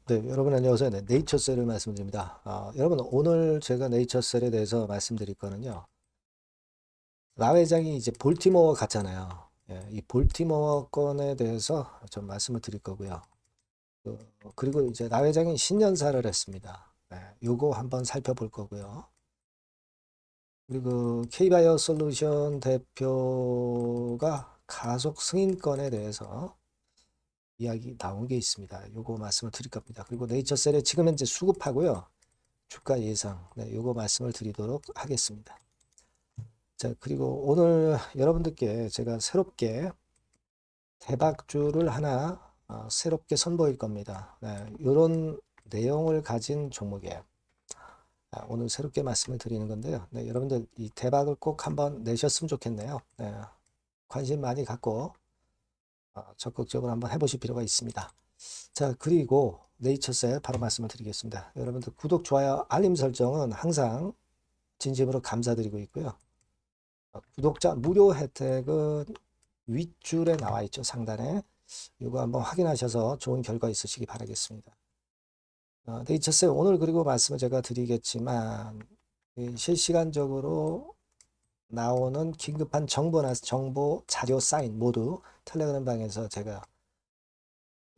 네, 여러분 안녕하세요. 네, 네이처셀을 말씀드립니다. 여러분 오늘 제가 네이처셀에 대해서 말씀드릴 거는요. 라 회장이 이제 볼티모어 갔잖아요. 예, 이 볼티모어 건에 대해서 좀 말씀을 드릴 거고요. 그리고 이제 라 회장이 신년사를 했습니다. 예, 요거 한번 살펴볼 거고요. 그리고 K바이오 솔루션 대표가 가속 승인 건에 대해서 이야기 나온 게 있습니다. 요거 말씀을 드릴 겁니다. 그리고 네이처셀에 지금 현재 수급하고요. 주가 예상, 네, 요거 말씀을 드리도록 하겠습니다. 자, 그리고 오늘 여러분들께 제가 새롭게 대박주를 하나 새롭게 선보일 겁니다. 네, 이런 내용을 가진 종목에 오늘 새롭게 말씀을 드리는 건데요. 네, 여러분들 이 대박을 꼭 한번 내셨으면 좋겠네요. 네, 관심 많이 갖고 적극적으로 한번 해보실 필요가 있습니다. 자, 그리고 네이처셀 바로 말씀을 드리겠습니다. 여러분들 구독, 좋아요, 알림 설정은 항상 진심으로 감사드리고 있고요. 구독자 무료 혜택은 윗줄에 나와 있죠. 상단에. 이거 한번 확인하셔서 좋은 결과 있으시기 바라겠습니다. 네이처셀 오늘 그리고 말씀을 제가 드리겠지만 실시간적으로 나오는 긴급한 정보나 정보 자료 사인 모두 텔레그램 방에서 제가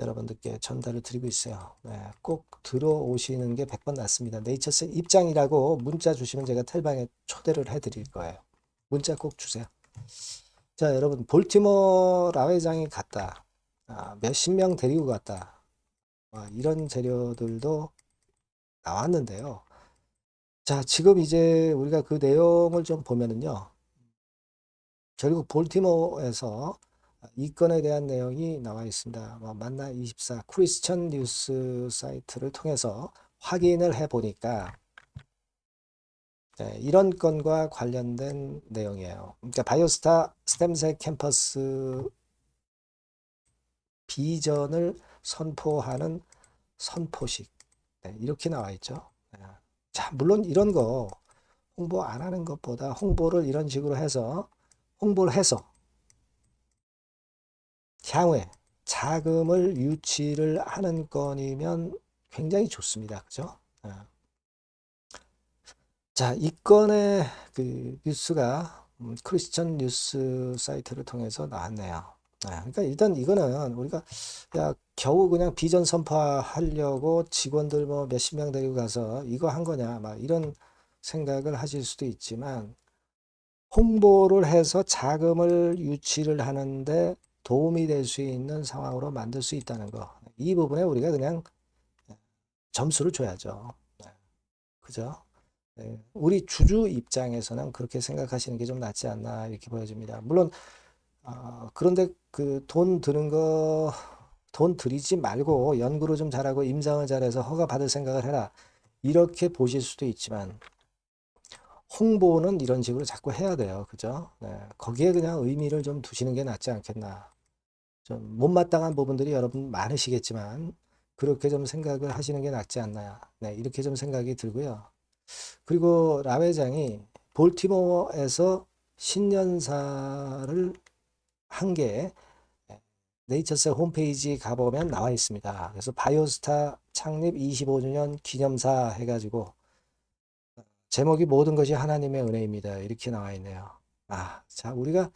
여러분들께 전달을 드리고 있어요. 네, 꼭 들어오시는 게 100번 낫습니다. 네이처셀 입장이라고 문자 주시면 제가 텔방에 초대를 해드릴 거예요. 문자 꼭 주세요. 자, 여러분, 볼티모어 라회장이 갔다. 몇십 명 데리고 갔다. 이런 재료들도 나왔는데요. 자, 지금 이제 우리가 그 내용을 좀 보면은요. 결국 볼티모어에서 이 건에 대한 내용이 나와 있습니다. 만나24 크리스천 뉴스 사이트를 통해서 확인을 해 보니까 네, 이런 건과 관련된 내용이에요. 그러니까 바이오스타 스템셀 캠퍼스 비전을 선포하는 선포식. 네, 이렇게 나와 있죠. 네. 자, 물론 이런 거 홍보 안 하는 것보다 홍보를 이런 식으로 해서 홍보를 해서 향후에 자금을 유치를 하는 건이면 굉장히 좋습니다. 그죠? 자, 이 건의 그 뉴스가 크리스천 뉴스 사이트를 통해서 나왔네요. 그러니까 일단 이거는 우리가 야 겨우 그냥 비전 선포하려고 직원들 뭐 몇십 명 데리고 가서 이거 한 거냐 막 이런 생각을 하실 수도 있지만 홍보를 해서 자금을 유치를 하는데 도움이 될 수 있는 상황으로 만들 수 있다는 거. 이 부분에 우리가 그냥 점수를 줘야죠. 네, 그죠? 네, 우리 주주 입장에서는 그렇게 생각하시는 게 좀 낫지 않나 이렇게 보여집니다. 물론 그런데 그 돈 드는 거 돈 들이지 말고 연구를 좀 잘하고 임상을 잘해서 허가 받을 생각을 해라. 이렇게 보실 수도 있지만 홍보는 이런 식으로 자꾸 해야 돼요. 그죠? 네, 거기에 그냥 의미를 좀 두시는 게 낫지 않겠나. 좀 못마땅한 부분들이 여러분 많으시겠지만 그렇게 좀 생각을 하시는 게 낫지 않나. 네, 이렇게 좀 생각이 들고요. 그리고 라 회장이 볼티모어에서 신년사를 한 게 네이처셀 홈페이지 가보면 나와 있습니다. 그래서 바이오스타 창립 25주년 기념사 해가지고 제목이 모든 것이 하나님의 은혜입니다. 이렇게 나와 있네요. 자, 우리가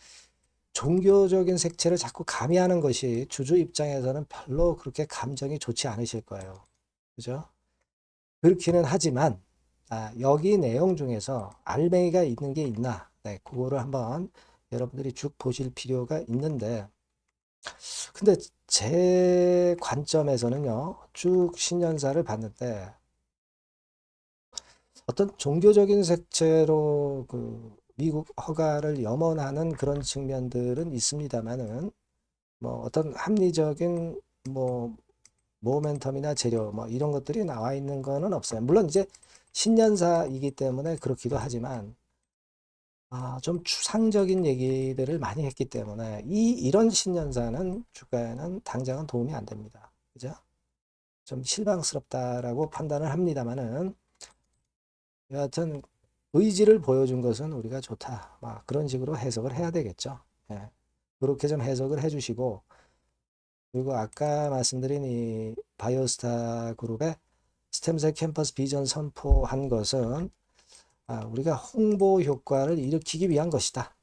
종교적인 색채를 자꾸 가미하는 것이 주주 입장에서는 별로 그렇게 감정이 좋지 않으실 거예요. 그죠? 그렇기는 하지만, 여기 내용 중에서 알맹이가 있는 게 있나? 네, 그거를 한번 여러분들이 쭉 보실 필요가 있는데, 근데 제 관점에서는요, 쭉 신년사를 봤는데, 어떤 종교적인 색채로 그 미국 허가를 염원하는 그런 측면들은 있습니다만은, 뭐 어떤 합리적인 뭐 모멘텀이나 재료 뭐 이런 것들이 나와 있는 거는 없어요. 물론 이제 신년사이기 때문에 그렇기도 하지만 좀 추상적인 얘기들을 많이 했기 때문에 이런 신년사는 주가에는 당장은 도움이 안 됩니다. 그죠? 좀 실망스럽다라고 판단을 합니다만은 여하튼 의지를 보여준 것은 우리가 좋다. 막 그런 식으로 해석을 해야 되겠죠. 예. 그렇게 좀 해석을 해주시고 그리고 아까 말씀드린 이 바이오스타 그룹의 스템셀 캠퍼스 비전 선포한 것은 우리가 홍보 효과를 일으키기 위한 것이다.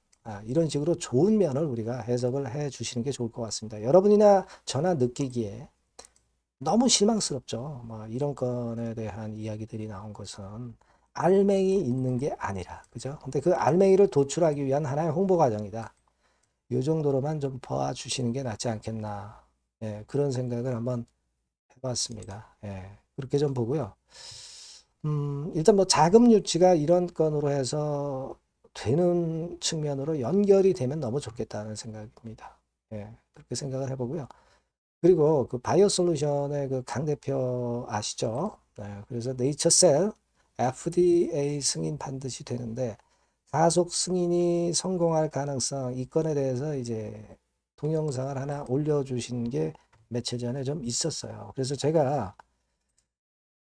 이런 식으로 좋은 면을 우리가 해석을 해 주시는 게 좋을 것 같습니다. 여러분이나 저나 느끼기에 너무 실망스럽죠. 뭐 이런 건에 대한 이야기들이 나온 것은 알맹이 있는 게 아니라, 그죠? 근데 그 알맹이를 도출하기 위한 하나의 홍보 과정이다. 이 정도로만 좀 봐주시는 게 낫지 않겠나. 예, 그런 생각을 한번 해봤습니다. 예, 그렇게 좀 보고요. 일단 뭐 자금 유치가 이런 건으로 해서 되는 측면으로 연결이 되면 너무 좋겠다는 생각입니다. 예, 그렇게 생각을 해보고요. 그리고 그 바이오 솔루션의 그 강 대표 아시죠? 네, 그래서 네이처셀 FDA 승인 반드시 되는데 가속 승인이 성공할 가능성 이 건에 대해서 이제 동영상을 하나 올려주신 게 며칠 전에 좀 있었어요. 그래서 제가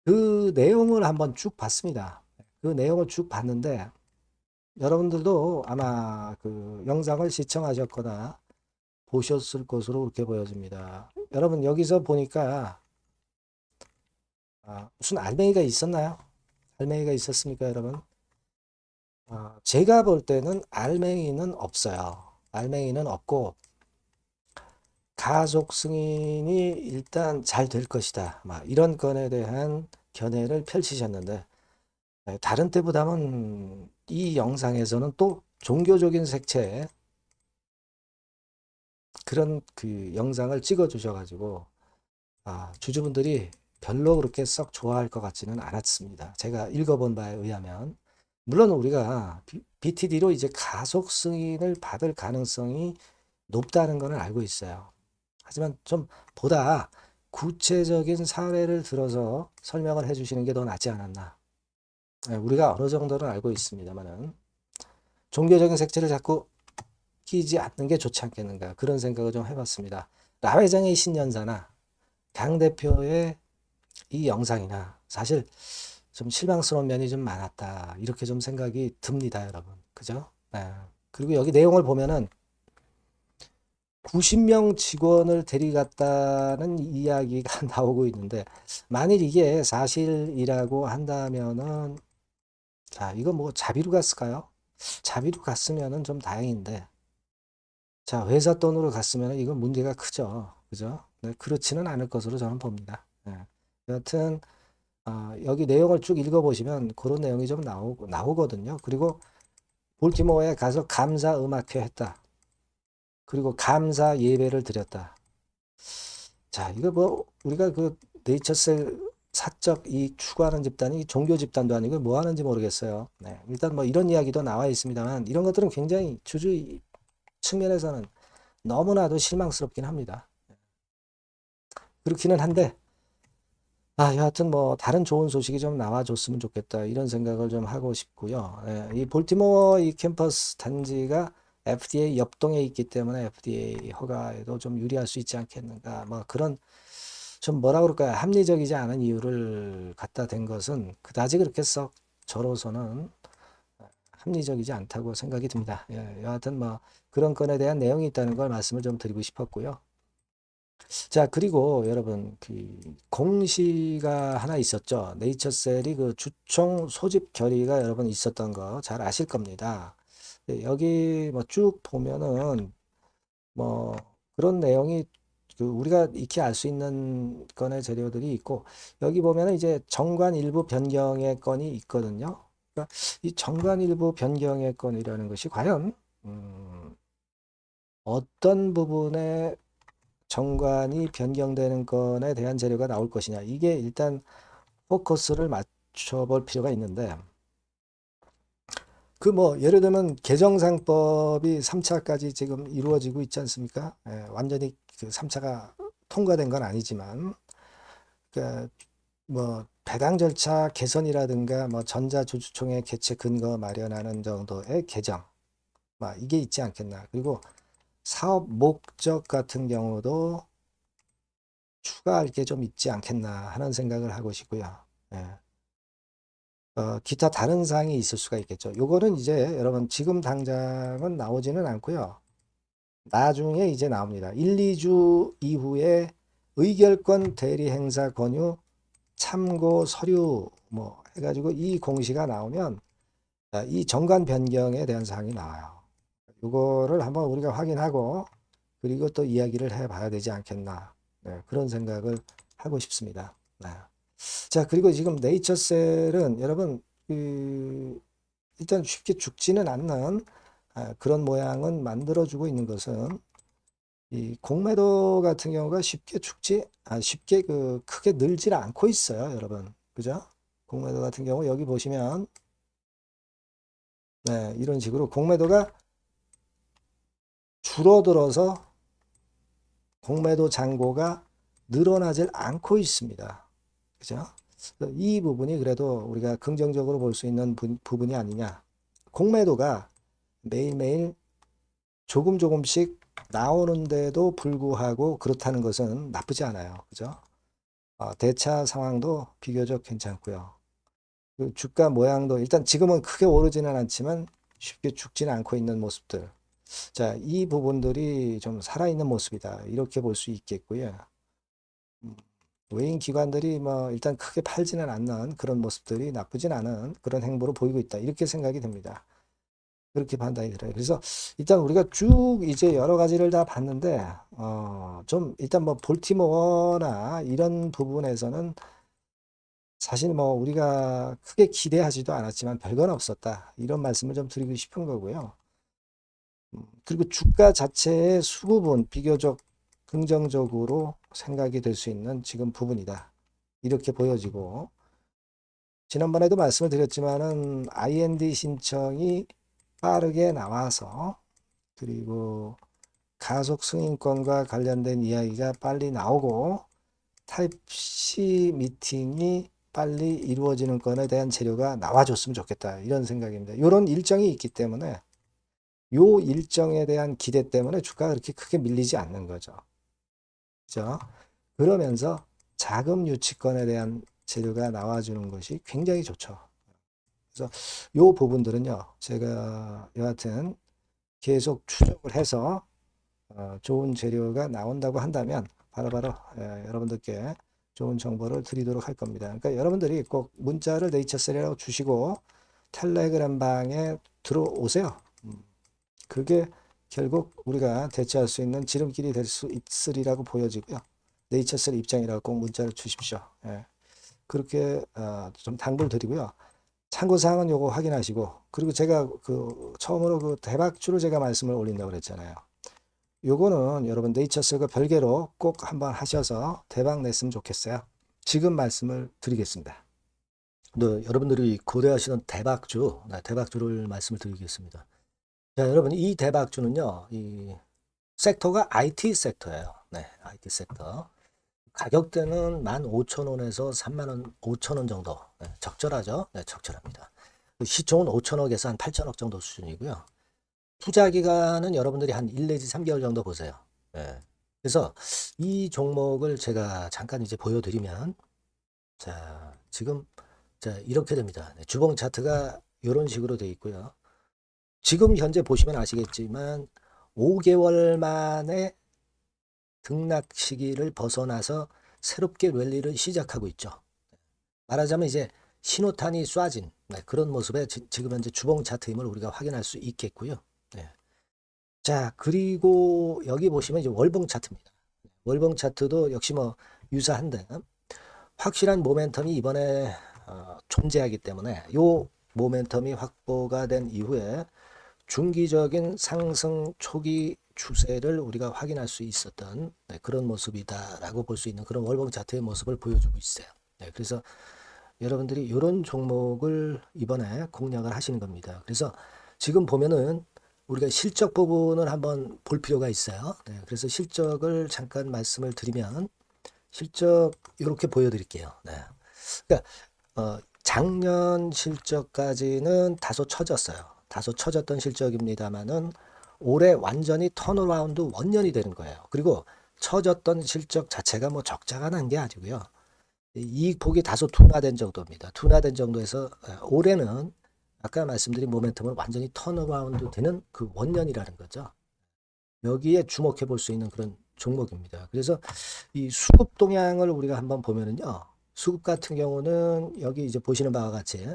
그 내용을 한번 쭉 봤습니다. 그 내용을 쭉 봤는데 여러분들도 아마 그 영상을 시청하셨거나 보셨을 것으로 그렇게 보여집니다. 여러분 여기서 보니까 무슨 알맹이가 있었나요? 알맹이가 있었습니까, 여러분? 제가 볼 때는 알맹이는 없어요. 알맹이는 없고 가속 승인이 일단 잘 될 것이다. 막 이런 건에 대한 견해를 펼치셨는데 다른 때보다는 이 영상에서는 또 종교적인 색채의 그런 그 영상을 찍어 주셔가지고 주주분들이 별로 그렇게 썩 좋아할 것 같지는 않았습니다. 제가 읽어본 바에 의하면 물론 우리가 BTD로 이제 가속 승인을 받을 가능성이 높다는 것은 알고 있어요. 하지만 좀 보다 구체적인 사례를 들어서 설명을 해주시는 게 더 낫지 않았나. 우리가 어느 정도는 알고 있습니다만은 종교적인 색채를 자꾸 끼지 않는 게 좋지 않겠는가 그런 생각을 좀 해봤습니다. 라 회장의 신년사나 강 대표의 이 영상이나 사실 좀 실망스러운 면이 좀 많았다 이렇게 좀 생각이 듭니다, 여러분. 그죠? 네. 그리고 여기 내용을 보면은 90명 직원을 데려갔다는 이야기가 나오고 있는데 만일 이게 사실이라고 한다면은 이거 뭐 자비로 갔을까요? 자비로 갔으면은 좀 다행인데 회사 돈으로 갔으면 이건 문제가 크죠. 그죠? 네, 그렇지는 않을 것으로 저는 봅니다. 네. 여하튼 여기 내용을 쭉 읽어보시면 그런 내용이 좀 나오거든요. 그리고 볼티모어에 가서 감사 음악회 했다. 그리고 감사 예배를 드렸다. 자, 이거 뭐 우리가 그 네이처셀 사적 이익 추구하는 집단이 종교 집단도 아니고 뭐 하는지 모르겠어요. 네, 일단 뭐 이런 이야기도 나와 있습니다만 이런 것들은 굉장히 주주 측면에서는 너무나도 실망스럽긴 합니다. 그렇기는 한데 여하튼 뭐 다른 좋은 소식이 좀 나와줬으면 좋겠다 이런 생각을 좀 하고 싶고요. 이 볼티모어 이 캠퍼스 단지가 FDA 옆동에 있기 때문에 FDA 허가에도 좀 유리할 수 있지 않겠는가. 뭐 그런 좀 뭐라 그럴까요? 합리적이지 않은 이유를 갖다 댄 것은 그다지 그렇게 썩 저로서는 합리적이지 않다고 생각이 듭니다. 여하튼 뭐 그런 건에 대한 내용이 있다는 걸 말씀을 좀 드리고 싶었고요. 자, 그리고 여러분, 그 공시가 하나 있었죠. 네이처셀이 그 주총 소집 결의가 여러분 있었던 거 잘 아실 겁니다. 여기 뭐 쭉 보면은 뭐 그런 내용이 그 우리가 익히 알 수 있는 건의 재료들이 있고 여기 보면은 이제 정관 일부 변경의 건이 있거든요. 그러니까 이 정관 일부 변경의 건이라는 것이 과연 어떤 부분에 정관이 변경되는 건에 대한 재료가 나올 것이냐. 이게 일단 포커스를 맞춰볼 필요가 있는데 그 뭐 예를 들면 개정상법이 3차까지 지금 이루어지고 있지 않습니까? 완전히 그 3차가 통과된 건 아니지만 그뭐 배당 절차 개선이라든가 뭐 전자조주총회 개최 근거 마련하는 정도의 개정 이게 있지 않겠나. 그리고 사업 목적 같은 경우도 추가할 게 좀 있지 않겠나 하는 생각을 하고 싶고요. 예. 기타 다른 사항이 있을 수가 있겠죠. 요거는 이제 여러분 지금 당장은 나오지는 않고요. 나중에 이제 나옵니다. 1, 2주 이후에 의결권 대리 행사 권유 참고 서류 뭐 해가지고 이 공시가 나오면 이 정관 변경에 대한 사항이 나와요. 이거를 한번 우리가 확인하고 그리고 또 이야기를 해봐야 되지 않겠나. 네, 그런 생각을 하고 싶습니다. 네. 자, 그리고 지금 네이처셀은 여러분 일단 쉽게 죽지는 않는 그런 모양은 만들어주고 있는 것은 이 공매도 같은 경우가 쉽게 크게 늘질 않고 있어요, 여러분. 그죠? 공매도 같은 경우 여기 보시면 네, 이런 식으로 공매도가 줄어들어서 공매도 잔고가 늘어나질 않고 있습니다. 그죠? 이 부분이 그래도 우리가 긍정적으로 볼 수 있는 부분이 아니냐. 공매도가 매일매일 조금씩 나오는데도 불구하고 그렇다는 것은 나쁘지 않아요. 그죠? 대차 상황도 비교적 괜찮고요. 그 주가 모양도 일단 지금은 크게 오르지는 않지만 쉽게 죽지는 않고 있는 모습들. 자, 이 부분들이 좀 살아있는 모습이다. 이렇게 볼 수 있겠고요. 외인 기관들이 뭐 일단 크게 팔지는 않는 그런 모습들이 나쁘진 않은 그런 행보를 보이고 있다. 이렇게 생각이 됩니다. 그렇게 판단이 들어요. 그래서 일단 우리가 쭉 이제 여러 가지를 다 봤는데, 좀 일단 뭐 볼티모어나 이런 부분에서는 사실 뭐 우리가 크게 기대하지도 않았지만 별건 없었다. 이런 말씀을 좀 드리고 싶은 거고요. 그리고 주가 자체의 수급은 비교적 긍정적으로 생각이 될 수 있는 지금 부분이다. 이렇게 보여지고, 지난번에도 말씀을 드렸지만은 IND 신청이 빠르게 나와서 그리고 가속 승인권과 관련된 이야기가 빨리 나오고 타입 C 미팅이 빨리 이루어지는 건에 대한 재료가 나와줬으면 좋겠다. 이런 생각입니다. 이런 일정이 있기 때문에 요 일정에 대한 기대 때문에 주가가 그렇게 크게 밀리지 않는 거죠. 그죠? 그러면서 자금 유치권에 대한 재료가 나와주는 것이 굉장히 좋죠. 그래서 요 부분들은요, 제가 여하튼 계속 추적을 해서 좋은 재료가 나온다고 한다면 바로바로 여러분들께 좋은 정보를 드리도록 할 겁니다. 그러니까 여러분들이 꼭 문자를 네이처셀이라고 주시고 텔레그램 방에 들어오세요. 그게 결국 우리가 대처할 수 있는 지름길이 될 수 있으리라고 보여지고요. 네이처셀 입장이라고 꼭 문자를 주십시오. 예. 그렇게 좀 당부를 드리고요. 참고사항은 요거 확인하시고, 그리고 제가 처음으로 대박주를 제가 말씀을 올린다고 그랬잖아요. 요거는 여러분 네이처셀과 별개로 꼭 한번 하셔서 대박 냈으면 좋겠어요. 지금 말씀을 드리겠습니다. 여러분들이 고려하시는 대박주, 대박주를 말씀을 드리겠습니다. 자, 여러분 이 대박주는요, 이 섹터가 IT 섹터예요. 네, IT 섹터. 가격대는 15,000원에서 35,000원 5,000원 정도. 네, 적절하죠? 네, 적절합니다. 시총은 5천억에서 한 8천억 정도 수준이고요. 투자 기간은 여러분들이 한 1 내지 3개월 정도 보세요. 네. 그래서 이 종목을 제가 잠깐 이제 보여드리면, 자, 지금, 자, 이렇게 됩니다. 네, 주봉 차트가 이런 식으로 되어 있고요. 지금 현재 보시면 아시겠지만, 5개월 만에 등락 시기를 벗어나서 새롭게 랠리를 시작하고 있죠. 말하자면 이제 신호탄이 쏴진 그런 모습의 지금 현재 주봉 차트임을 우리가 확인할 수 있겠고요. 네. 자, 그리고 여기 보시면 이제 월봉 차트입니다. 월봉 차트도 역시 뭐 유사한데 확실한 모멘텀이 이번에 존재하기 때문에 요 모멘텀이 확보가 된 이후에 중기적인 상승 초기 추세를 우리가 확인할 수 있었던 그런 모습이다라고 볼 수 있는 그런 월봉 차트의 모습을 보여주고 있어요. 그래서 여러분들이 이런 종목을 이번에 공략을 하시는 겁니다. 그래서 지금 보면은 우리가 실적 부분을 한번 볼 필요가 있어요. 그래서 실적을 잠깐 말씀을 드리면 실적 이렇게 보여드릴게요. 그러니까 작년 실적까지는 다소 처졌어요. 다소 처졌던 실적입니다만은 올해 완전히 턴어라운드 원년이 되는 거예요. 그리고 처졌던 실적 자체가 뭐 적자가 난 게 아니고요. 이익 폭이 다소 둔화된 정도입니다. 둔화된 정도에서 올해는 아까 말씀드린 모멘텀은 완전히 턴어라운드 되는 그 원년이라는 거죠. 여기에 주목해 볼 수 있는 그런 종목입니다. 그래서 이 수급 동향을 우리가 한번 보면은요. 수급 같은 경우는 여기 이제 보시는 바와 같이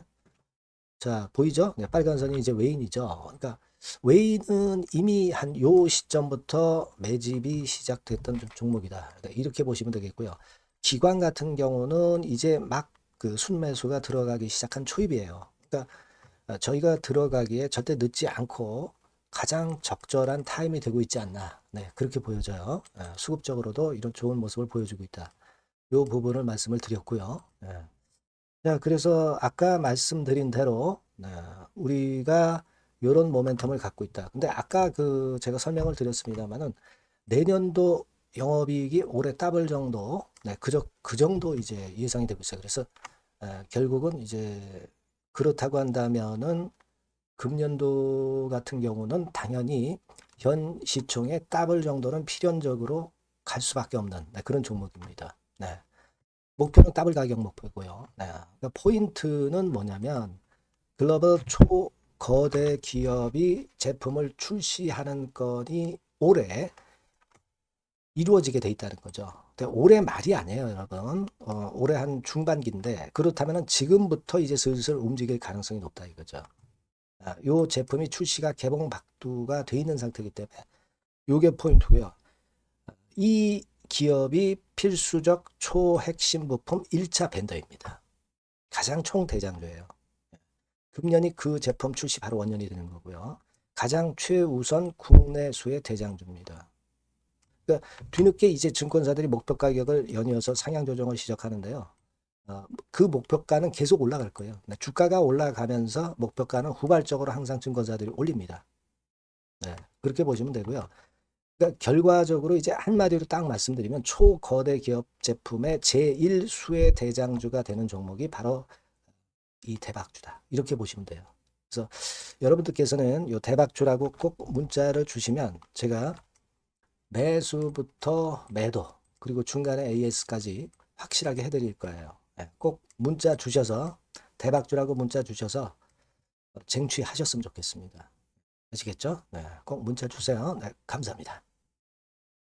자, 보이죠? 네, 빨간 선이 이제 웨인이죠. 그러니까 웨인은 이미 한 요 시점부터 매집이 시작됐던 종목이다. 그러니까 이렇게 보시면 되겠고요. 기관 같은 경우는 이제 막 그 순매수가 들어가기 시작한 초입이에요. 그러니까 저희가 들어가기에 절대 늦지 않고 가장 적절한 타임이 되고 있지 않나. 네, 그렇게 보여져요. 수급적으로도 이런 좋은 모습을 보여주고 있다. 요 부분을 말씀을 드렸고요. 자, 그래서 아까 말씀드린 대로 우리가 이런 모멘텀을 갖고 있다. 근데 아까 그 제가 설명을 드렸습니다만은 내년도 영업이익이 올해 더블 정도, 그 정도 이제 예상이 되고 있어요. 그래서 결국은 이제 그렇다고 한다면은 금년도 같은 경우는 당연히 현 시총의 더블 정도는 필연적으로 갈 수밖에 없는 그런 종목입니다. 네. 목표는 더블 가격 목표고요. 네. 그러니까 포인트는 뭐냐면 글로벌 초거대 기업이 제품을 출시하는 건이 올해 이루어지게 돼 있다는 거죠. 근데 올해 말이 아니에요, 여러분. 올해 한 중반기인데 그렇다면 지금부터 이제 슬슬 움직일 가능성이 높다 이거죠. 요 제품이 출시가 개봉 박두가 돼 있는 상태이기 때문에 요게 포인트고요. 이 기업이 필수적 초핵심 부품 1차 벤더입니다. 가장 총대장주예요. 금년이 그 제품 출시 바로 원년이 되는 거고요. 가장 최우선 국내수의 대장주입니다. 그러니까 뒤늦게 이제 증권사들이 목표 가격을 연이어서 상향 조정을 시작하는데요. 그 목표가는 계속 올라갈 거예요. 주가가 올라가면서 목표가는 후발적으로 항상 증권사들이 올립니다. 네, 그렇게 보시면 되고요. 그러니까 결과적으로 이제 한마디로 딱 말씀드리면 초거대 기업 제품의 제1수의 대장주가 되는 종목이 바로 이 대박주다. 이렇게 보시면 돼요. 그래서 여러분들께서는 이 대박주라고 꼭 문자를 주시면 제가 매수부터 매도 그리고 중간에 AS까지 확실하게 해드릴 거예요. 꼭 문자 주셔서 대박주라고 문자 주셔서 쟁취하셨으면 좋겠습니다. 아시겠죠? 네, 꼭 문자 주세요. 네, 감사합니다.